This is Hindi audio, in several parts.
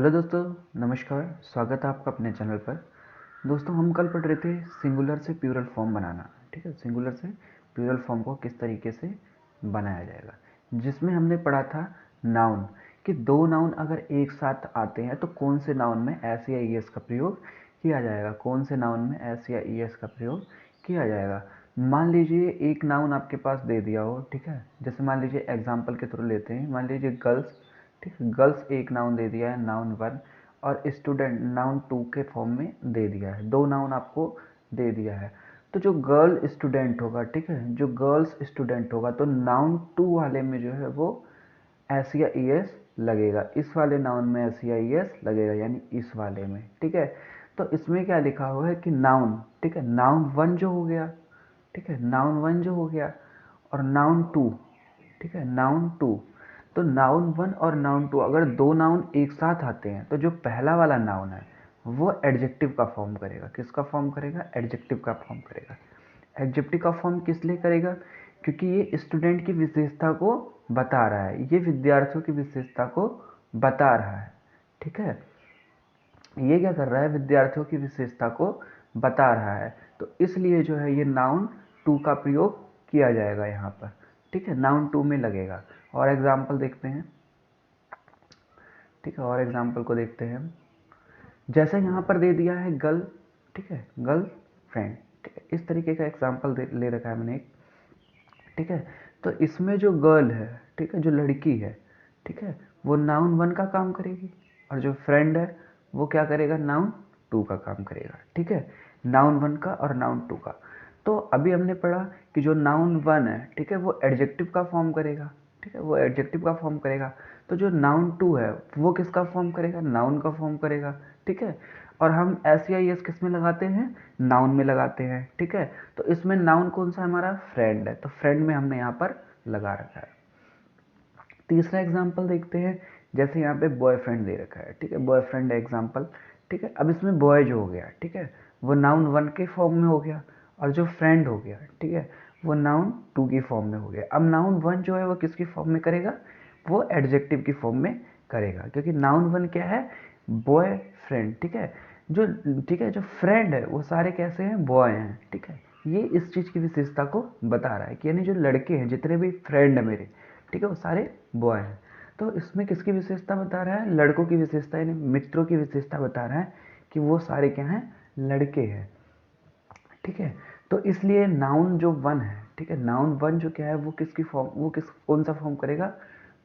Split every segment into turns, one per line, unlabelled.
हेलो दोस्तों, नमस्कार। स्वागत है आपका अपने चैनल पर। दोस्तों, हम कल पढ़ रहे थे सिंगुलर से प्लूरल फॉर्म बनाना। ठीक है, सिंगुलर से प्लूरल फॉर्म को किस तरीके से बनाया जाएगा, जिसमें हमने पढ़ा था नाउन कि दो नाउन अगर एक साथ आते हैं तो कौन से नाउन में एस या ई एस का प्रयोग किया जाएगा, कौन से नाउन में एस या ई एस का प्रयोग किया जाएगा। मान लीजिए एक नाउन आपके पास दे दिया हो, ठीक है, जैसे मान लीजिए एग्जाम्पल के थ्रू लेते हैं, मान लीजिए गर्ल्स। ठीक है, गर्ल्स एक नाउन दे दिया है, नाउन 1, और स्टूडेंट नाउन 2 के फॉर्म में दे दिया है। दो नाउन आपको दे दिया है, तो जो गर्ल स्टूडेंट होगा, ठीक है, जो गर्ल्स स्टूडेंट होगा तो नाउन 2 वाले में जो है वो एस या ई एस लगेगा, इस वाले नाउन में एस या ई एस लगेगा, यानी इस वाले में। ठीक है, तो इसमें क्या लिखा हुआ है कि नाउन, ठीक है, नाउन 1 जो हो गया, ठीक है, नाउन 1 जो हो गया, और नाउन 2, ठीक है, नाउन 2। तो नाउन 1 और नाउन 2 अगर दो नाउन एक साथ आते हैं तो जो पहला वाला नाउन है वो एडजेक्टिव का फॉर्म करेगा। किसका फॉर्म करेगा? एडजेक्टिव का फॉर्म करेगा। एडजेक्टिव का फॉर्म किस लिए करेगा? क्योंकि ये स्टूडेंट की विशेषता को बता रहा है, ये विद्यार्थियों की विशेषता को बता रहा है। ठीक है, ये क्या कर रहा है? विद्यार्थियों की विशेषता को बता रहा है, तो इसलिए जो है ये नाउन 2 का प्रयोग किया जाएगा यहाँ पर। ठीक है, नाउन 2 में लगेगा। और एग्जाम्पल देखते हैं। ठीक है, और एग्जाम्पल को देखते हैं। जैसे यहाँ पर दे दिया है गर्ल, ठीक है, गर्ल फ्रेंड, ठीक है, इस तरीके का एग्जाम्पल ले रखा है मैंने एक। ठीक है, तो इसमें जो गर्ल है, ठीक है, जो लड़की है, ठीक है, वो नाउन 1 का काम करेगी, और जो फ्रेंड है वो क्या करेगा? नाउन 2 का काम करेगा। ठीक है, नाउन 1 का और नाउन 2 का। तो अभी हमने पढ़ा कि जो नाउन 1 है, ठीक है, वो एडजेक्टिव का फॉर्म करेगा। ठीक है, वो एडजेक्टिव का फॉर्म करेगा। तो जो नाउन 2 है वो किसका फॉर्म करेगा? नाउन का फॉर्म करेगा। ठीक है, और हम एस या एस किस में लगाते हैं? नाउन में लगाते हैं। ठीक है, तो इसमें नाउन कौन सा हमारा? फ्रेंड है, तो फ्रेंड में हमने यहाँ पर लगा रखा है। तीसरा एग्जाम्पल देखते हैं। जैसे यहाँ पे बॉयफ्रेंड दे रखा है, ठीक है, बॉयफ्रेंड है एग्जाम्पल। ठीक है, अब इसमें बॉय जो हो गया, ठीक है, वो नाउन 1 के फॉर्म में हो गया, और जो फ्रेंड हो गया, ठीक है, वो नाउन 2 की फॉर्म में हो गया। अब नाउन 1 जो है वो किसकी फॉर्म में करेगा? वो एडजेक्टिव की फॉर्म में करेगा, क्योंकि नाउन 1 क्या है? Boy friend. ठीक है, जो, ठीक है, जो फ्रेंड है वो सारे कैसे हैं? बॉय हैं। ठीक है, ये इस चीज़ की विशेषता को बता रहा है कि यानी जो लड़के हैं, जितने भी फ्रेंड है मेरे, ठीक है, वो सारे बॉय हैं। तो इसमें किसकी विशेषता बता रहा है? लड़कों की विशेषता, यानी मित्रों की विशेषता बता रहा है कि वो सारे क्या हैं? लड़के हैं। ठीक है, तो इसलिए नाउन जो 1 है, ठीक है, नाउन 1 जो क्या है वो किसकी फॉर्म, वो किस कौन सा फॉर्म करेगा?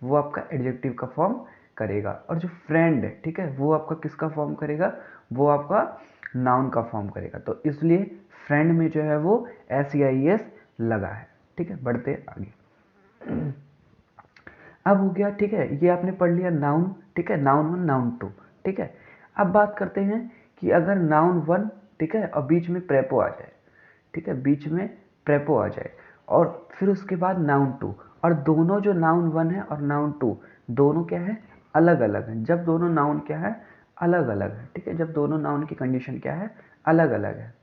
वो आपका एडजेक्टिव का फॉर्म करेगा। और जो फ्रेंड है, ठीक है, वो आपका किसका फॉर्म करेगा? वो आपका नाउन का फॉर्म करेगा। तो इसलिए फ्रेंड में जो है वो एस या ई एस लगा है। ठीक है, बढ़ते आगे। अब हो गया, ठीक है, ये आपने पढ़ लिया नाउन। ठीक है, नाउन 1, नाउन 2। ठीक है, अब बात करते हैं कि अगर नाउन 1, ठीक है, और बीच में प्रेपो आ जाए, ठीक है, बीच में प्रेपो आ जाए, और फिर उसके बाद नाउन 2, और दोनों जो नाउन 1 है और नाउन 2 दोनों क्या है? अलग अलग हैं। जब दोनों नाउन क्या है? अलग अलग है। ठीक है, जब दोनों नाउन की कंडीशन क्या है? अलग अलग है,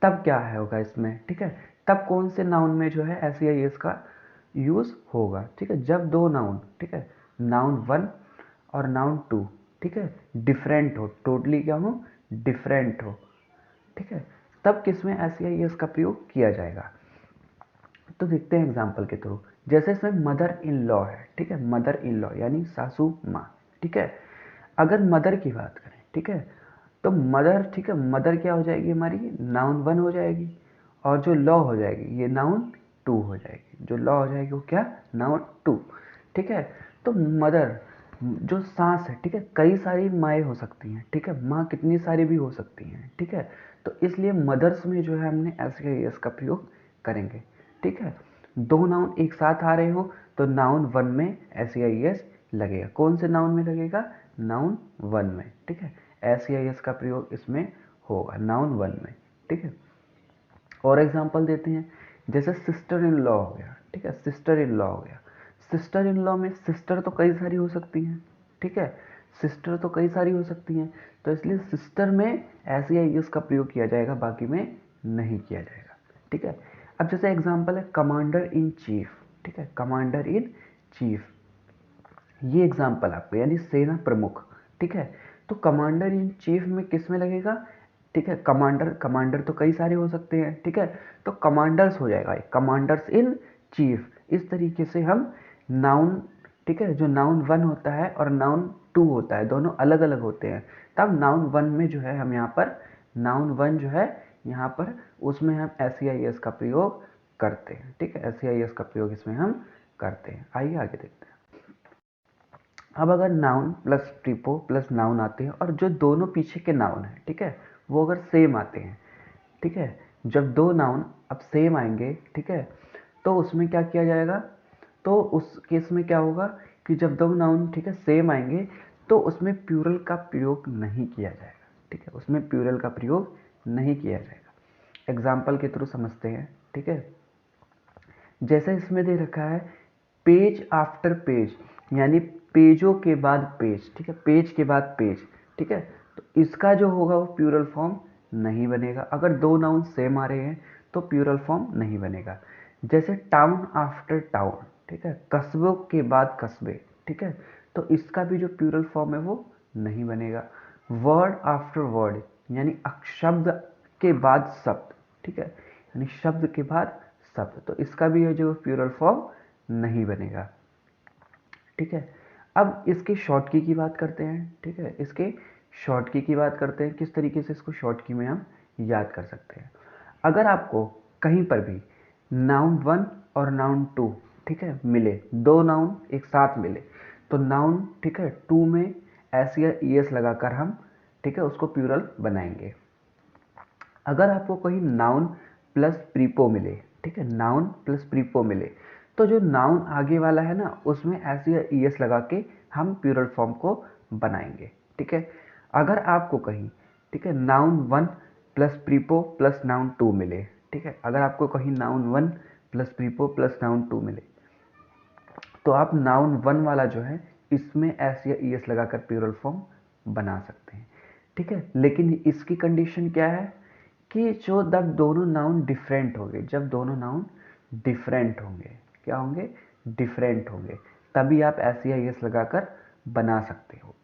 तब क्या है होगा इसमें? ठीक है, तब कौन से नाउन में जो है एस या एस का यूज होगा? ठीक है, जब दो नाउन, ठीक है, नाउन 1 और नाउन 2, ठीक है, डिफरेंट हो, टोटली क्या हो? डिफरेंट हो। ठीक है, तब किसमें एस या एस का प्रयोग किया जाएगा? तो देखते हैं एग्जाम्पल के थ्रू। जैसे इसमें मदर इन लॉ है, ठीक है, मदर इन लॉ यानी सासू माँ। ठीक है, अगर मदर की बात करें, ठीक है, तो मदर, ठीक है, मदर क्या हो जाएगी हमारी? नाउन 1 हो जाएगी, और जो लॉ हो जाएगी ये नाउन 2 हो जाएगी। जो लॉ हो जाएगी वो क्या? नाउन 2। ठीक है, तो मदर जो सास है, ठीक है, कई सारी माएँ हो सकती हैं, ठीक है, माँ कितनी सारी भी हो सकती हैं। ठीक है, तो इसलिए मदर्स में जो है हमने एस या एस का प्रयोग करेंगे। ठीक है, दो नाउन एक साथ आ रहे हो तो नाउन 1 में एस या एस लगेगा। कौन से नाउन में लगेगा? नाउन 1 में। ठीक है, एस या एस का प्रयोग इसमें होगा नाउन 1 में। ठीक है, और एग्जांपल देते हैं। जैसे सिस्टर इन लॉ हो गया, ठीक है, सिस्टर इन लॉ हो गया। सिस्टर इन लॉ में सिस्टर तो कई सारी हो सकती हैं। ठीक है, सिस्टर तो कई सारी हो सकती हैं, तो इसलिए सिस्टर में एस या एस का प्रयोग किया जाएगा, बाकी में नहीं किया जाएगा। ठीक है, अब जैसे एग्जांपल है कमांडर इन चीफ। ठीक है, कमांडर इन चीफ, ये एग्जाम्पल आपको, यानी सेना प्रमुख, ठीक है। तो कमांडर इन चीफ में किस में लगेगा, ठीक है, कमांडर तो कई सारे हो सकते हैं, ठीक है, तो कमांडर्स हो जाएगा, कमांडर्स इन चीफ। इस तरीके से हम नाउन, ठीक है, जो नाउन 1 होता है और नाउन 2 होता है, दोनों अलग अलग होते हैं, तब नाउन 1 में जो है हम यहाँ पर नाउन 1 जो है यहाँ पर उसमें हम SEIS का प्रयोग करते हैं, ठीक है, SEIS का प्रयोग इसमें हम करते हैं। आइए आगे देखते हैं। अब अगर नाउन प्लस प्रीपो प्लस नाउन आते हैं और जो दोनों पीछे के नाउन हैं, ठीक है, वो अगर सेम आते हैं, ठीक है, जब दो नाउन अब सेम आएंगे, ठीक है, तो उसमें क्या किया जाएगा, तो उस केस में क्या होगा कि जब दो नाउन, ठीक है, सेम आएंगे तो उसमें प्लूरल का प्रयोग नहीं किया जाएगा, ठीक है, उसमें प्लूरल का प्रयोग नहीं किया जाएगा। एग्जाम्पल के थ्रू समझते हैं, ठीक है। जैसे इसमें दे रखा है पेज आफ्टर पेज, यानी पेजों के बाद पेज, ठीक है, पेज के बाद पेज, ठीक है, तो इसका जो होगा वो प्लूरल फॉर्म नहीं बनेगा। अगर दो नाउन सेम आ रहे हैं तो प्लूरल फॉर्म नहीं बनेगा। जैसे टाउन आफ्टर टाउन, ठीक है, कस्बों के बाद कस्बे, ठीक है, तो इसका भी जो प्लूरल फॉर्म है वो नहीं बनेगा। वर्ड आफ्टर वर्ड, यानी शब्द के बाद शब्द, ठीक है, यानी शब्द के बाद शब्द, तो इसका भी है जो प्लूरल फॉर्म नहीं बनेगा, ठीक है। अब इसके शॉर्ट की बात करते हैं, ठीक है, इसके शॉर्ट की बात करते हैं, किस तरीके से इसको शॉर्ट की में हम याद कर सकते हैं। अगर आपको कहीं पर भी नाउन 1 और नाउन 2, ठीक है, मिले, दो नाउन एक साथ मिले, तो नाउन, ठीक है, 2 में एस या ES लगाकर हम, ठीक है, उसको प्लूरल बनाएंगे। अगर आपको कहीं नाउन प्लस प्रीपो मिले, ठीक है, नाउन प्लस प्रीपो मिले, तो जो नाउन आगे वाला है ना उसमें एस या ES लगा के हम प्लूरल फॉर्म को बनाएंगे, ठीक है। अगर आपको कहीं, ठीक है, नाउन 1 प्लस प्रीपो प्लस नाउन 2 मिले, ठीक है, अगर आपको कहीं नाउन 1 प्लस प्रीपो प्लस नाउन 2 मिले, तो आप नाउन 1 वाला जो है इसमें एस या ES लगाकर प्लूरल फॉर्म बना सकते हैं, ठीक है। लेकिन इसकी कंडीशन क्या है कि जो जब दोनों नाउन डिफरेंट होंगे, जब दोनों नाउन डिफरेंट होंगे, क्या होंगे, डिफरेंट होंगे, तभी आप एस या ES लगाकर बना सकते हो,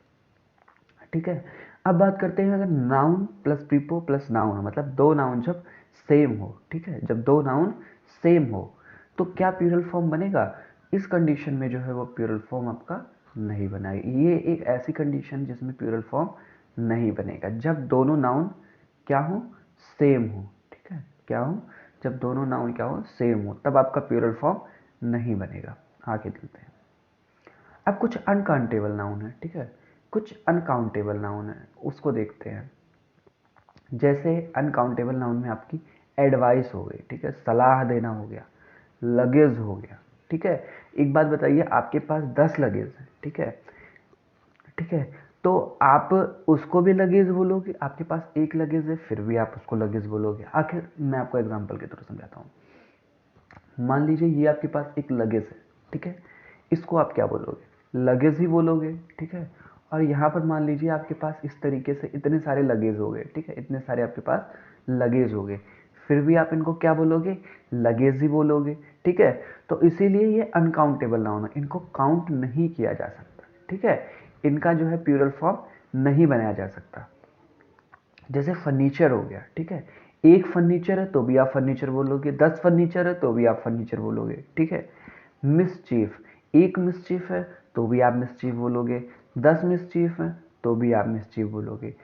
ठीक है। अब बात करते हैं अगर नाउन प्लस प्रीपो प्लस नाउन हो, मतलब दो नाउन जब सेम हो, ठीक है, जब दो नाउन सेम हो तो क्या प्लूरल फॉर्म बनेगा। इस कंडीशन में जो है वो प्लूरल फॉर्म आपका नहीं बनेगा। ये एक ऐसी कंडीशन जिसमें प्लूरल फॉर्म नहीं बनेगा, जब दोनों नाउन क्या हो, सेम हो, ठीक है, क्या हो, जब दोनों नाउन क्या हो, सेम हो, तब आपका प्लूरल फॉर्म नहीं बनेगा। आगे चलते हैं। अब कुछ अनकाउंटेबल नाउन है, ठीक है, कुछ अनकाउंटेबल नाउन है, उसको देखते हैं। जैसे अनकाउंटेबल नाउन में आपकी एडवाइस हो गई, ठीक है, सलाह देना हो गया, लगेज हो गया, ठीक है। एक बात बताइए, आपके पास 10 लगेज है, ठीक है, ठीक है, तो आप उसको भी लगेज बोलोगे, आपके पास एक लगेज है फिर भी आप उसको लगेज बोलोगे। आखिर मैं आपको एग्जांपल के थ्रू समझाता हूँ। मान लीजिए ये आपके पास एक लगेज है, ठीक है, इसको आप क्या बोलोगे, लगेज ही बोलोगे, ठीक है। और यहाँ पर मान लीजिए आपके पास इस तरीके से इतने सारे लगेज हो गए, ठीक है, इतने सारे आपके पास लगेज हो गए, फिर भी आप इनको क्या बोलोगे, लगेज ही बोलोगे, ठीक है। तो इसीलिए ये अनकाउंटेबल नाउन है, इनको काउंट नहीं किया जा सकता, ठीक है, इनका जो है प्लूरल फॉर्म नहीं बनाया जा सकता। जैसे फर्नीचर हो गया, ठीक है, एक फर्नीचर है तो भी आप फर्नीचर बोलोगे, 10 फर्नीचर है तो भी आप फर्नीचर बोलोगे, ठीक है। मिसचीफ, एक मिसचीफ है तो भी आप मिसचीफ बोलोगे, 10 मिसचीफ है तो भी आप मिसचीफ बोलोगे।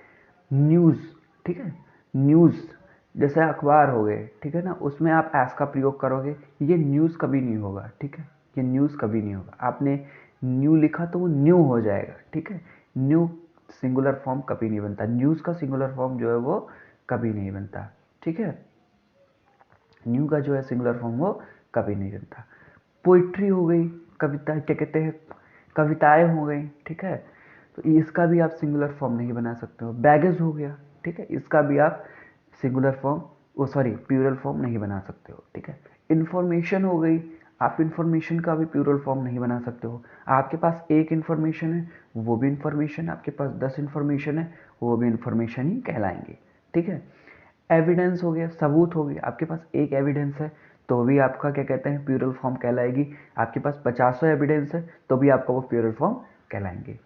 न्यूज़, ठीक है, न्यूज़, जैसे अखबार हो गए, ठीक है ना, उसमें आप एस का प्रयोग करोगे, ये न्यूज़ कभी नहीं होगा, ठीक है, ये न्यूज़ कभी नहीं होगा। आपने न्यू लिखा तो वो न्यू हो जाएगा, ठीक है, न्यू सिंगुलर फॉर्म कभी नहीं बनता, न्यूज़ का सिंगुलर फॉर्म जो है वो कभी नहीं बनता, ठीक है, न्यू का जो है सिंगुलर फॉर्म वो कभी नहीं बनता। पोइट्री हो गई, कविता, क्या कहते हैं, कविताएं हो गई, ठीक है, तो इसका भी आप सिंगुलर फॉर्म नहीं बना सकते हो। बैगेज हो गया, ठीक है, इसका भी आप सिंगुलर फॉर्म, वो सॉरी प्लूरल फॉर्म नहीं बना सकते हो, ठीक है। इंफॉर्मेशन हो गई, आप इंफॉर्मेशन का भी प्लूरल फॉर्म नहीं बना सकते हो। आपके पास एक इंफॉर्मेशन है वो भी इंफॉर्मेशन, आपके पास 10 इंफॉर्मेशन है वो भी इंफॉर्मेशन ही कहलाएंगे, ठीक है। एविडेंस हो गया, सबूत हो गया, आपके पास एक एविडेंस है तो भी आपका क्या कहते हैं, प्यूरल फॉर्म कहलाएगी। आपके पास 50 एविडेंस है तो भी आपका वो प्यूरल फॉर्म कहलाएंगे।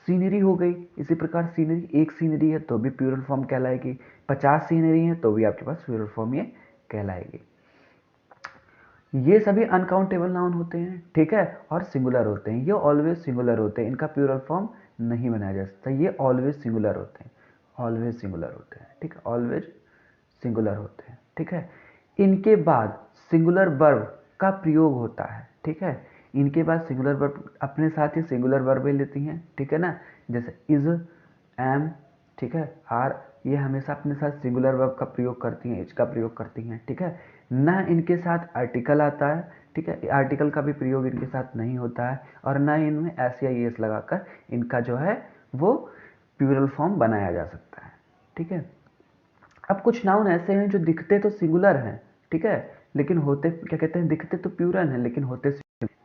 सीनरी हो गई, इसी प्रकार सीनरी, एक सीनरी है तो भी प्यूरल फॉर्म कहलाएगी, 50 सीनरी है तो भी आपके पास प्यूरल फॉर्म ये कहलाएगी। ये सभी अनकाउंटेबल नाउन होते हैं, ठीक है, और सिंगुलर होते हैं। ये ऑलवेज सिंगुलर होते हैं, इनका प्यूरल फॉर्म नहीं बनाया जा सकता। ये ऑलवेज सिंगुलर होते हैं, ऑलवेज सिंगुलर होते हैं, ठीक है, ऑलवेज सिंगुलर होते हैं, ठीक है। इनके बाद सिंगुलर वर्ब का प्रयोग होता है, ठीक है। इनके बाद सिंगुलर वर्ब अपने साथ ही सिंगुलर वर्ब लेती हैं, ठीक है ना, जैसे इज, एम, ठीक है, आर, ये हमेशा अपने साथ सिंगुलर वर्ब का प्रयोग करती हैं, इज का प्रयोग करती हैं, ठीक है। ना इनके साथ आर्टिकल आता है, ठीक है, आर्टिकल का भी प्रयोग इनके साथ नहीं होता है, और ना इनमें एस या एस लगाकर इनका जो है वो प्लूरल फॉर्म बनाया जा सकता है, ठीक है। अब कुछ नाउन ऐसे हैं जो दिखते तो सिंगुलर हैं, ठीक है, लेकिन होते क्या कहते हैं, दिखते तो प्लूरल हैं लेकिन होते,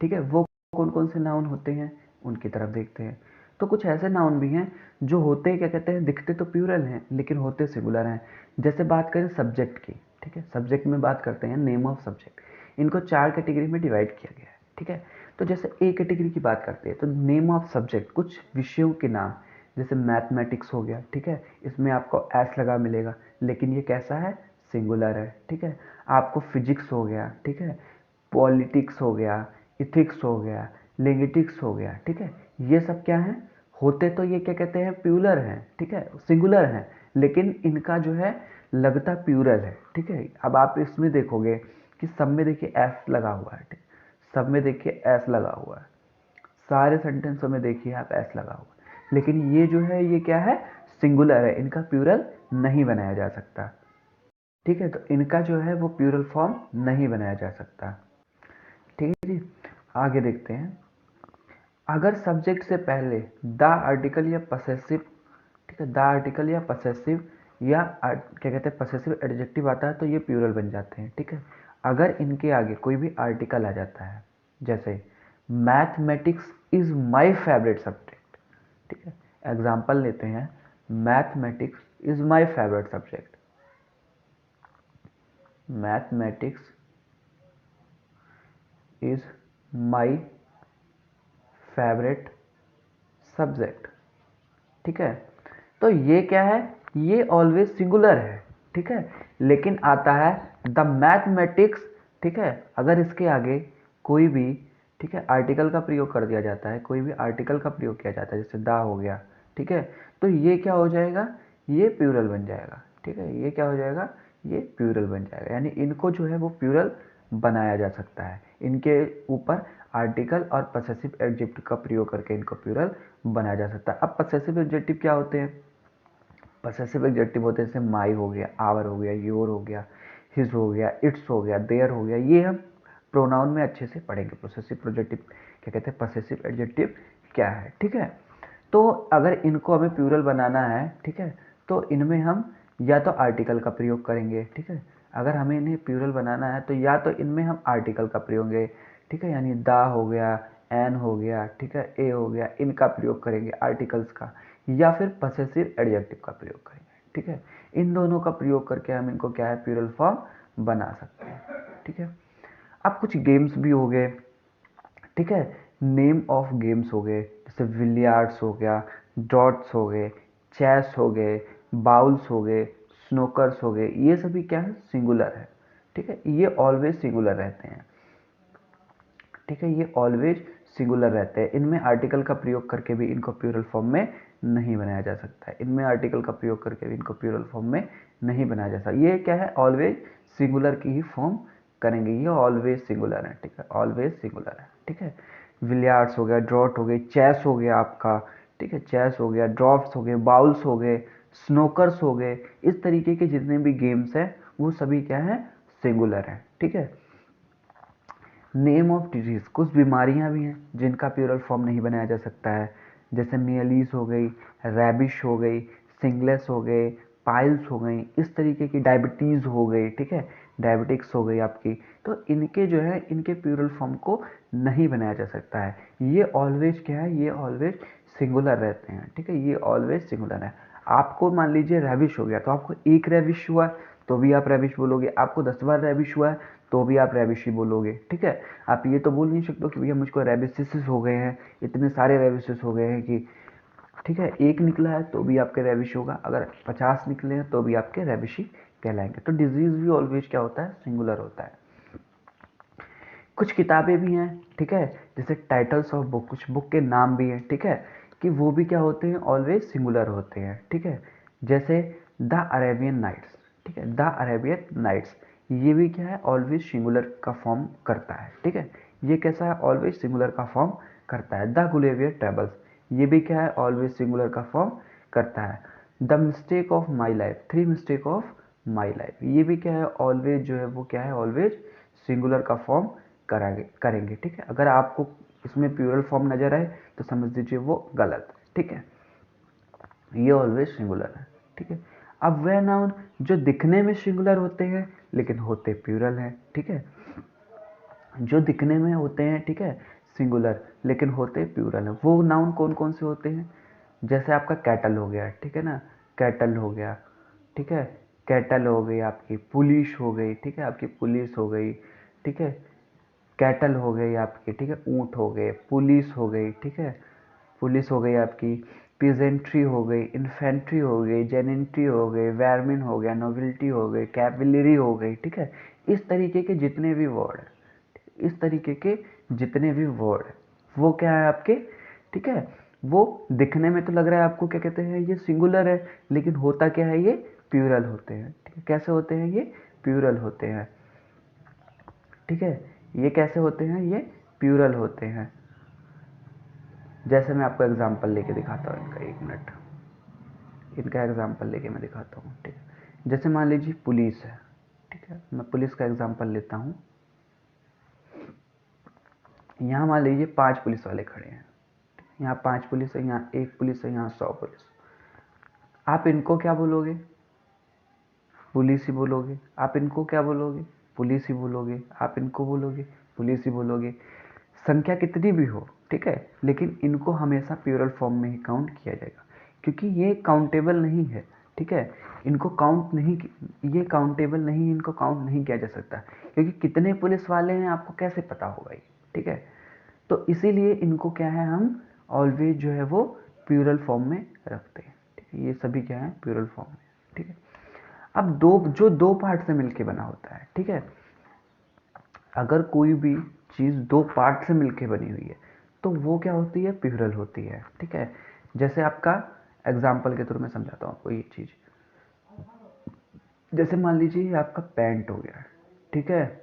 ठीक है। वो कौन कौन से नाउन होते हैं उनकी तरफ देखते हैं। तो कुछ ऐसे नाउन भी हैं जो होते क्या कहते हैं, दिखते तो प्लूरल हैं लेकिन होते सिंगुलर हैं। जैसे बात करें सब्जेक्ट की, ठीक है, सब्जेक्ट में बात करते हैं, नेम ऑफ सब्जेक्ट, इनको 4 कैटेगरी में डिवाइड किया गया है, ठीक है। तो जैसे ए कैटेगरी की बात करते हैं तो नेम ऑफ सब्जेक्ट, कुछ विषयों के नाम, जैसे मैथमेटिक्स हो गया, ठीक है, इसमें आपको एस लगा मिलेगा लेकिन ये कैसा है, सिंगुलर है, ठीक है। आपको फिजिक्स हो गया, ठीक है, पॉलिटिक्स हो गया, इथिक्स हो गया, लिंग्विस्टिक्स हो गया, ठीक है, ये सब क्या है, होते तो ये क्या कहते हैं, प्लूरल हैं, ठीक है, सिंगुलर हैं, लेकिन इनका जो है लगता प्लूरल है, ठीक है। अब आप इसमें देखोगे कि सब में देखिए एस लगा हुआ है, ठीक, सब में देखिए एस लगा हुआ है, सारे सेंटेंसों में देखिए आप एस लगा हुआ है, लेकिन ये जो है ये क्या है, सिंगुलर है, इनका प्लूरल नहीं बनाया जा सकता, ठीक है। तो इनका जो है वो प्लूरल फॉर्म नहीं बनाया जा सकता, ठीक है जी। आगे देखते हैं, अगर सब्जेक्ट से पहले द आर्टिकल या पसेसिव, ठीक है, द आर्टिकल या पसेसिव या क्या कहते हैं पसेसिव एडजेक्टिव आता है तो ये प्लूरल बन जाते हैं, ठीक है। अगर इनके आगे कोई भी आर्टिकल आ जाता है, जैसे mathematics is my favourite subject, ठीक है, एग्जांपल लेते हैं, mathematics is my favourite subject, mathematics is my favourite subject, ठीक है। तो ये क्या है, ये ऑलवेज सिंगुलर है, ठीक है, लेकिन आता है द मैथमेटिक्स, ठीक है। अगर इसके आगे कोई भी, ठीक है, आर्टिकल का प्रयोग कर दिया जाता है, कोई भी आर्टिकल का प्रयोग किया जाता है, जैसे द हो गया, ठीक है, तो ये क्या हो जाएगा, ये प्लूरल बन जाएगा, ठीक है, ये क्या हो जाएगा, ये प्लूरल बन जाएगा, यानी इनको जो है वो प्लूरल बनाया जा सकता है, इनके ऊपर आर्टिकल और पसेसिव एडजेक्टिव का प्रयोग करके इनको प्लूरल बनाया जा सकता है। अब पसेसिव एडजेक्टिव क्या होते हैं, पसेसिव एडजेक्टिव होते हैं जैसे माई हो गया, आवर हो गया, योर हो गया, हिज हो गया, इट्स हो गया, देयर हो गया, ये हम प्रोनाउन में अच्छे से पढ़ेंगे, पसेसिव एडजेक्टिव क्या कहते हैं, पसेसिव एडजेक्टिव क्या है, ठीक है। तो अगर इनको हमें प्लूरल बनाना है, ठीक है, तो इनमें हम या तो आर्टिकल का प्रयोग करेंगे, ठीक है, अगर हमें इन्हें प्लूरल बनाना है तो या तो इनमें हम आर्टिकल का प्रयोग करेंगे, ठीक है, यानी दा हो गया, एन हो गया, ठीक है, ए हो गया, इनका प्रयोग करेंगे आर्टिकल्स का, या फिर पसेसिव एडजेक्टिव का प्रयोग करेंगे, ठीक है। इन दोनों का प्रयोग करके हम इनको क्या है, प्लूरल फॉर्म बना सकते हैं, ठीक है। अब कुछ गेम्स भी हो गए, ठीक है, नेम ऑफ गेम्स हो गए, जैसे विलियार्ड्स हो गया, ड्रॉट्स हो गए, चेस हो गए, बाउल्स हो गए, स्नोकर्स हो गए, ये सभी क्या है, सिंगुलर है, ठीक है, ये ऑलवेज सिंगुलर रहते हैं, ठीक है, ये ऑलवेज सिंगुलर रहते हैं, इनमें आर्टिकल का प्रयोग करके भी इनको प्लूरल फॉर्म में नहीं बनाया जा सकता है, इनमें आर्टिकल का प्रयोग करके भी इनको प्लूरल फॉर्म में नहीं बनाया जा सकता, ये क्या है, ऑलवेज सिंगुलर की ही फॉर्म करेंगे, ये ऑलवेज सिंगुलर है, ठीक है, ऑलवेज सिंगुलर है, ठीक है। विलियार्ड्स हो गया, ड्रॉट हो गई, चेस हो गया आपका, ठीक है, चेस हो गया, ड्रॉप्स हो गए, बाउल्स हो गए, स्नोकर्स हो गए, इस तरीके के जितने भी गेम्स हैं वो सभी क्या है, सिंगुलर हैं, ठीक है। नेम ऑफ डिजीज, कुछ बीमारियां भी हैं जिनका प्लूरल फॉर्म नहीं बनाया जा सकता है, जैसे मियलीस हो गई, रैबिश हो गई, सिंगलेस हो गए, पाइल्स हो गई, इस तरीके की, डायबिटीज़ हो गई, ठीक है, डायबिटिक्स हो गई आपकी, तो इनके जो है इनके प्लूरल फॉर्म को नहीं बनाया जा सकता है, ये ऑलवेज क्या है, ये ऑलवेज सिंगुलर रहते हैं, ठीक है, ये ऑलवेज सिंगुलर है। आपको मान लीजिए रैविश हो गया तो आपको एक रैविश हुआ तो भी आप रैविश बोलोगे, आपको 10 बार रैविश हुआ है तो भी आप रैविश ही बोलोगे, ठीक है। आप ये तो बोल नहीं सकते कि भैया मुझको रैबिसिस हो गए हैं, इतने सारे रैबिसिस हो गए हैं कि, ठीक है, एक निकला है तो भी आपके रैबिश होगा, अगर 50 निकले हैं तो भी आपके रैबिश ही कहलाएंगे। तो डिजीज भी ऑलवेज क्या होता है, सिंगुलर होता है। कुछ किताबें भी हैं, ठीक है, जैसे टाइटल्स ऑफ बुक, कुछ बुक के नाम भी हैं, ठीक है, कि वो भी क्या होते हैं, ऑलवेज सिंगुलर होते हैं, ठीक है। जैसे द अरेबियन नाइट्स, ठीक है, द अरेबियन नाइट्स, ये भी क्या है, ऑलवेज सिंगुलर का फॉर्म करता है, ठीक है। ये कैसा है, ऑलवेज सिंगुलर का फॉर्म करता है। द गुलेवियर ट्रेवल्स, ये भी क्या है, ऑलवेज सिंगुलर का फॉर्म करता है। The mistake of my life, three mistake of my life, ये भी क्या है, ऑलवेज जो है वो क्या है, ऑलवेज सिंगुलर का फॉर्म करेंगे, ठीक है। अगर आपको इसमें प्लूरल फॉर्म नजर आए तो समझ लीजिए वो गलत, ठीक है, ये ऑलवेज सिंगुलर है, ठीक है। अब वह नाउन जो दिखने में सिंगुलर होते हैं लेकिन होते प्लूरल हैं, ठीक है, जो दिखने में होते हैं, ठीक है, सिंगुलर लेकिन होते प्लूरल हैं, वो नाउन कौन कौन से होते हैं। जैसे आपका कैटल हो गया, ठीक है ना, कैटल हो गया, ठीक है, कैटल हो गई, आपकी पुलिस हो गई, ठीक है, आपकी पुलिस हो गई, ठीक है, कैटल हो गई आपकी, ठीक है, ऊँट हो गए, पुलिस हो गई, ठीक है, पुलिस हो गई आपकी, पीजेंट्री हो गई, इन्फेंट्री हो गई, जेनेंट्री हो गई, वेरमिन हो गया, नोबिलिटी हो गई, कैवलरी हो गई, ठीक है। इस तरीके के जितने भी वर्ड हैं, इस तरीके के जितने भी वर्ड हैं वो क्या है आपके, ठीक है, वो दिखने में तो लग रहा है आपको क्या कहते हैं, ये सिंगुलर है, लेकिन होता क्या है, ये प्लूरल होते हैं, ठीक है। कैसे होते हैं, ये प्लूरल होते हैं, ठीक है, ये कैसे होते हैं, ये प्लूरल होते हैं। जैसे मैं आपको एग्जांपल लेके दिखाता हूँ इनका, एक मिनट, इनका एग्जांपल लेके मैं दिखाता हूँ, ठीक है। जैसे मान लीजिए पुलिस है, ठीक है, मैं पुलिस का एग्जांपल लेता हूँ। यहाँ मान लीजिए 5 पुलिस वाले खड़े हैं, यहाँ 5 पुलिस है, यहाँ 1 पुलिस है, यहाँ 100 पुलिस। आप इनको क्या बोलोगे, पुलिस ही बोलोगे। आप इनको क्या बोलोगे, पुलिस ही बोलोगे। आप इनको बोलोगे, पुलिस ही बोलोगे। संख्या कितनी भी हो, ठीक है, लेकिन इनको हमेशा प्लूरल फॉर्म में ही काउंट किया जाएगा, क्योंकि ये काउंटेबल नहीं है, ठीक है, इनको काउंट नहीं, ये काउंटेबल नहीं, इनको काउंट नहीं किया जा सकता, क्योंकि कितने पुलिस वाले हैं आपको कैसे पता होगा ये, ठीक है। तो इसीलिए इनको क्या है, हम ऑलवेज जो है वो प्लूरल फॉर्म में रखते हैं, ठीक है, ये सभी क्या है, प्लूरल फॉर्म में, ठीक है। अब दो पार्ट से मिलके बना होता है, ठीक है, अगर कोई भी चीज़ दो पार्ट से मिलके बनी हुई है तो वो क्या होती है, प्लूरल होती है, ठीक है। जैसे आपका एग्जाम्पल के थ्रू मैं समझाता हूँ आपको ये चीज़। जैसे मान लीजिए ये आपका पैंट हो गया, ठीक है,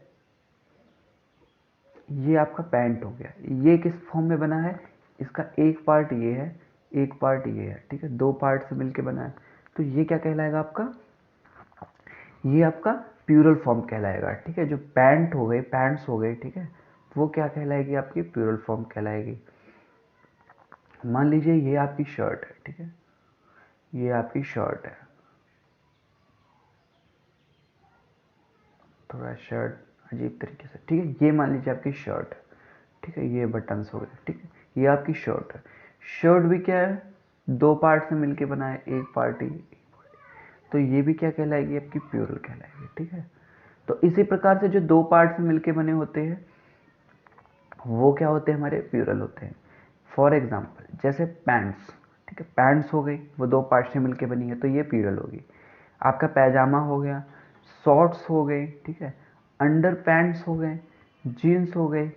ये आपका पैंट हो गया, ये किस फॉर्म में बना है, इसका एक पार्ट ये है, एक पार्ट ये है, ठीक है, दो पार्ट से मिलके बना है, तो ये क्या कहलाएगा आपका, ये आपका प्लूरल फॉर्म कहलाएगा, ठीक है। जो पैंट हो गई, पैंट्स हो गई, ठीक है, वो क्या कहलाएगी, आपकी प्लूरल फॉर्म कहलाएगी। मान लीजिए ये आपकी शर्ट है, ठीक है, ये आपकी शर्ट है, थोड़ा शर्ट अजीब तरीके से, ठीक है, ये मान लीजिए आपकी शर्ट है, ठीक है, ये बटन्स हो गए, ठीक है, ये आपकी शर्ट है। शर्ट भी क्या है, दो पार्ट से मिलके बना है, एक पार्ट ही, तो ये भी क्या कहलाएगी, आपकी प्लूरल कहलाएगी, ठीक है। तो इसी प्रकार से जो दो पार्ट से मिलके बने होते हैं वो क्या होते हैं, हमारे प्लूरल होते हैं। फॉर एग्जाम्पल जैसे पैंट्स, ठीक है, पैंट्स हो गई, वो दो पार्ट से मिलके बनी है तो ये प्लूरल होगी। आपका पैजामा हो गया, शॉर्ट्स हो गए, ठीक है, अंडर पैंट्स हो गए, जीन्स हो गए,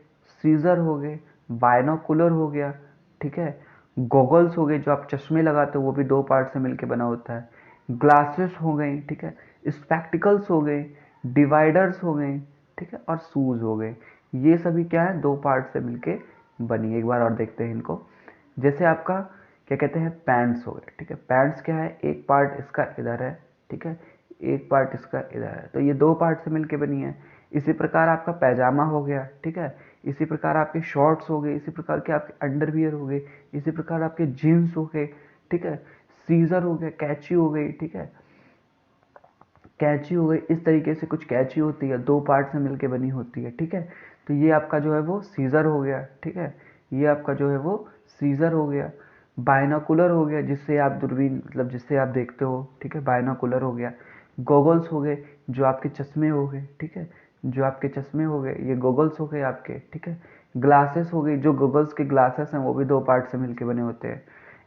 सीजर हो गए, बायनोकुलर हो गया, ठीक है, गॉगल्स हो गए, जो आप चश्मे लगाते हो वो भी दो पार्ट से मिलके बना होता है, ग्लासेस हो गई, ठीक है, स्पेक्टिकल्स हो गए, डिवाइडर्स हो गए, ठीक है, और शूज़ हो गए। ये सभी क्या है, दो पार्ट से मिलके बनी। एक बार और देखते हैं इनको। जैसे आपका क्या कहते हैं, पैंट्स हो गए, ठीक है, पैंट्स क्या है, एक पार्ट इसका इधर है, ठीक है, एक पार्ट इसका इधर है, तो ये दो पार्ट से मिलके बनी है। इसी प्रकार आपका पैजामा हो गया, ठीक है, इसी प्रकार आपके शॉर्ट्स हो गए, इसी प्रकार के आपके अंडरवियर हो गए, इसी प्रकार आपके जीन्स हो गए, ठीक है, सीजर हो गया, कैची हो गई, ठीक है, कैची हो गई। इस तरीके से कुछ कैची होती है, दो पार्ट से मिलके बनी होती है, ठीक है। तो ये आपका जो है वो सीजर हो गया, ठीक है, ये आपका जो है वो सीजर हो गया। बायनोकुलर हो गया जिससे आप दूरबीन मतलब जिससे आप देखते हो, ठीक है, बायनोकुलर हो गया। गॉगल्स हो गए जो आपके चश्मे हो गए, ठीक है, जो आपके चश्मे हो गए, ये गॉगल्स हो गए आपके, ठीक है। ग्लासेस हो गई, जो गॉगल्स के ग्लासेस हैं वो भी दो पार्ट से मिलके बने होते हैं।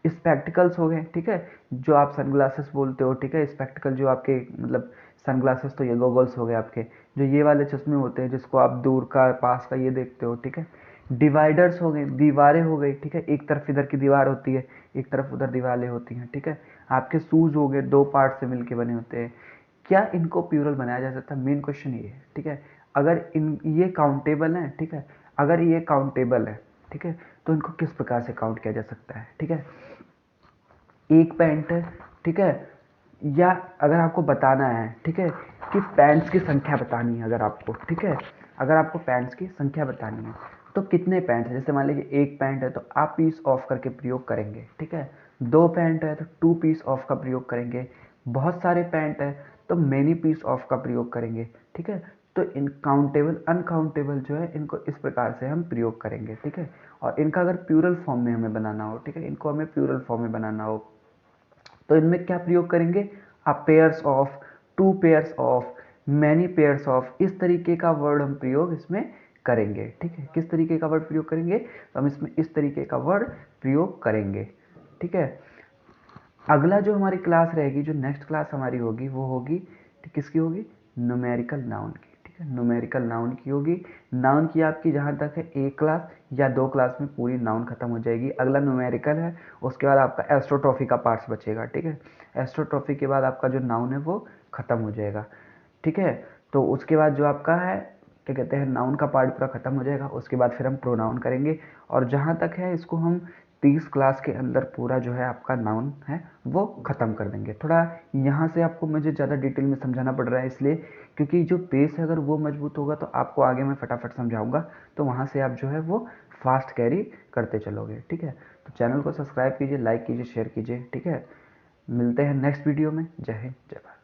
स्पेक्टिकल्स हो गए, ठीक है, जो आप सनग्लासेस बोलते हो, ठीक है, स्पेक्टिकल जो आपके मतलब सनग्लासेस तो ये गॉगल्स हो गए आपके, जो ये वाले चश्मे होते हैं जिसको आप दूर का पास का ये देखते हो, ठीक है। डिवाइडर्स हो गए, दीवारें हो गई, ठीक है, एक तरफ इधर की दीवार होती है, एक तरफ उधर दीवारें होती हैं, ठीक है। आपके शूज हो गए, दो पार्ट से मिलके बने होते हैं। क्या इनको प्लूरल बनाया जा सकता है? मेन क्वेश्चन ये है, ठीक है। अगर इन ये काउंटेबल है, ठीक है, अगर ये काउंटेबल है, ठीक है, तो इनको किस प्रकार से काउंट किया जा सकता है, ठीक है। एक पैंट है, ठीक है, या अगर आपको बताना है, ठीक है, कि पैंट्स की संख्या बतानी है अगर आपको, ठीक है, अगर आपको पैंट्स की संख्या बतानी है तो कितने पैंट है, जैसे मान लीजिए एक पैंट है तो आप पीस ऑफ करके प्रयोग करेंगे, ठीक है। दो पैंट है तो टू पीस ऑफ का प्रयोग करेंगे। बहुत सारे पैंट है तो मेनी पीस ऑफ का प्रयोग करेंगे, ठीक है। तो इन काउंटेबल अनकाउंटेबल जो है इनको इस प्रकार से हम प्रयोग करेंगे, ठीक है। और इनका अगर प्लूरल फॉर्म में हमें बनाना हो, ठीक है, इनको हमें प्लूरल फॉर्म में बनाना हो तो इनमें क्या प्रयोग करेंगे? A pairs of, two pairs of, many pairs of, इस तरीके का वर्ड हम प्रयोग इसमें करेंगे, ठीक है। किस तरीके का वर्ड प्रयोग करेंगे? तो हम इसमें इस तरीके का वर्ड प्रयोग करेंगे, ठीक है। अगला जो हमारी क्लास रहेगी, जो नेक्स्ट क्लास हमारी होगी वो होगी, किसकी होगी? न्यूमेरिकल नाउन की, ठीक है, न्यूमेरिकल नाउन की होगी। नाउन की आपकी जहाँ तक है एक क्लास या दो क्लास में पूरी नाउन खत्म हो जाएगी। अगला न्यूमेरिकल है, उसके बाद आपका एस्ट्रोट्रॉफी का पार्ट्स बचेगा, ठीक है। एस्ट्रोट्रॉफी के बाद आपका जो नाउन है वो खत्म हो जाएगा, ठीक है। तो उसके बाद जो आपका है क्या कहते हैं, नाउन का पार्ट पूरा खत्म हो जाएगा। उसके बाद फिर हम प्रोनाउन करेंगे और जहाँ तक है इसको हम 30 क्लास के अंदर पूरा जो है आपका नाउन है वो ख़त्म कर देंगे। थोड़ा यहाँ से आपको मुझे ज़्यादा डिटेल में समझाना पड़ रहा है इसलिए क्योंकि जो बेस है अगर वो मजबूत होगा तो आपको आगे मैं फटाफट समझाऊंगा, तो वहाँ से आप जो है वो फास्ट कैरी करते चलोगे, ठीक है। तो चैनल को सब्सक्राइब कीजिए, लाइक कीजिए, शेयर कीजिए, ठीक है। मिलते हैं नेक्स्ट वीडियो में। जय हिंद, जय भारत।